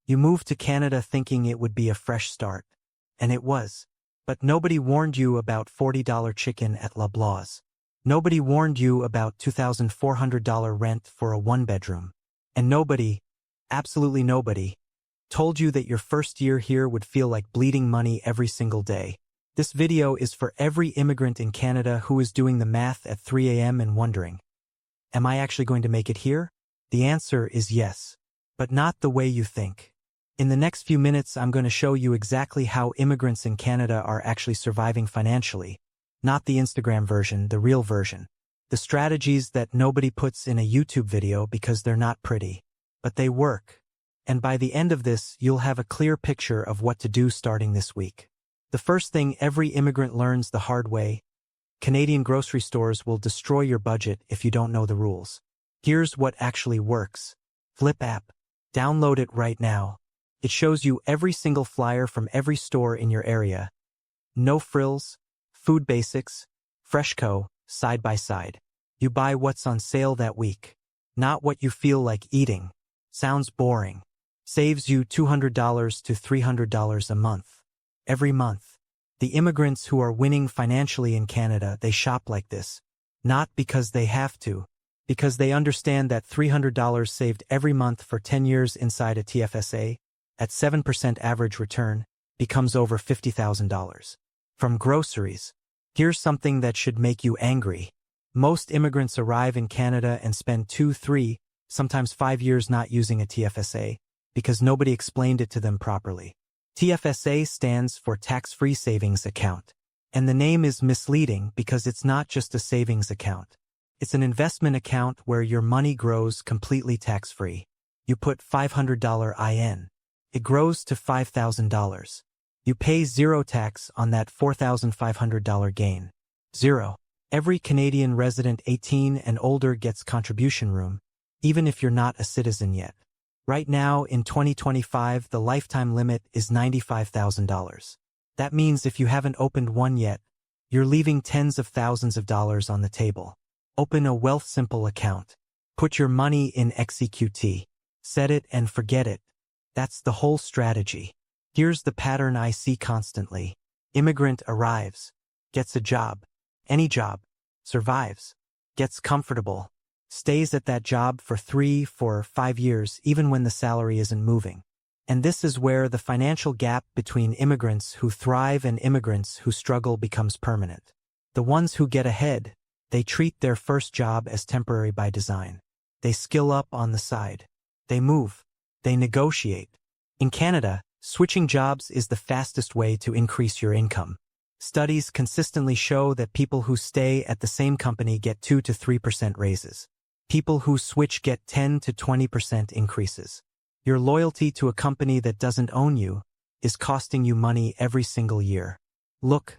You moved to Canada thinking it would be a fresh start. And it was. But nobody warned you about $40 chicken at Loblaws. Nobody warned you about $2,400 rent for a one-bedroom. And nobody, absolutely nobody, told you that your first year here would feel like bleeding money every single day. This video is for every immigrant in Canada who is doing the math at 3 a.m. and wondering, am I actually going to make it here? The answer is yes, but not the way you think. In the next few minutes, I'm going to show you exactly how immigrants in Canada are actually surviving financially, not the Instagram version, the real version. The strategies that nobody puts in a YouTube video because they're not pretty, but they work. And by the end of this, you'll have a clear picture of what to do starting this week. The first thing every immigrant learns the hard way: Canadian grocery stores will destroy your budget if you don't know the rules. Here's what actually works. Flipp app. Download it right now. It shows you every single flyer from every store in your area. No frills, food basics, Freshco, side by side. You buy what's on sale that week, not what you feel like eating. Sounds boring. Saves you $200 to $300 a month. Every month. The immigrants who are winning financially in Canada, they shop like this. Not because they have to, because they understand that $300 saved every month for 10 years inside a TFSA, at 7% average return, becomes over $50,000. From groceries. Here's something that should make you angry. Most immigrants arrive in Canada and spend 2, 3, sometimes 5 years not using a TFSA, because nobody explained it to them properly. TFSA stands for Tax-Free Savings Account. And the name is misleading because it's not just a savings account. It's an investment account where your money grows completely tax-free. You put $500 in. It grows to $5,000. You pay zero tax on that $4,500 gain. Zero. Every Canadian resident 18 and older gets contribution room, even if you're not a citizen yet. Right now, in 2025, the lifetime limit is $95,000. That means if you haven't opened one yet, you're leaving tens of thousands of dollars on the table. Open a Wealthsimple account. Put your money in XEQT. Set it and forget it. That's the whole strategy. Here's the pattern I see constantly. Immigrant arrives, gets a job, any job, survives, gets comfortable, stays at that job for 3, 4, 5 years even when the salary isn't moving. And this is where the financial gap between immigrants who thrive and immigrants who struggle becomes permanent. The ones who get ahead, they treat their first job as temporary by design. They skill up on the side. They move. They negotiate. In Canada, switching jobs is the fastest way to increase your income. Studies consistently show that people who stay at the same company get 2 to 3% raises. People who switch get 10 to 20% increases. Your loyalty to a company that doesn't own you is costing you money every single year. Look,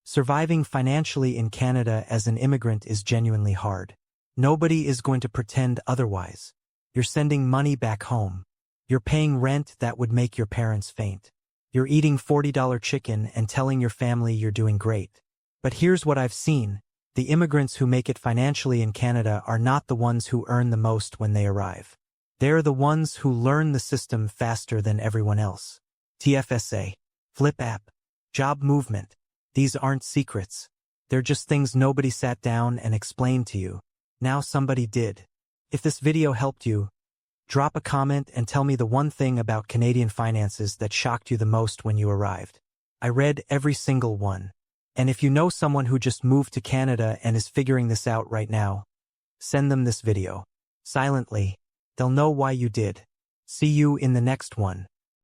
surviving financially in Canada as an immigrant is genuinely hard. Nobody is going to pretend otherwise. You're sending money back home. You're paying rent that would make your parents faint. You're eating $40 chicken and telling your family you're doing great. But here's what I've seen. The immigrants who make it financially in Canada are not the ones who earn the most when they arrive. They're the ones who learn the system faster than everyone else. TFSA, Flipp app, job movement. These aren't secrets. They're just things nobody sat down and explained to you. Now somebody did. If this video helped you, drop a comment and tell me the one thing about Canadian finances that shocked you the most when you arrived. I read every single one. And if you know someone who just moved to Canada and is figuring this out right now, send them this video. Silently. They'll know why you did. See you in the next one.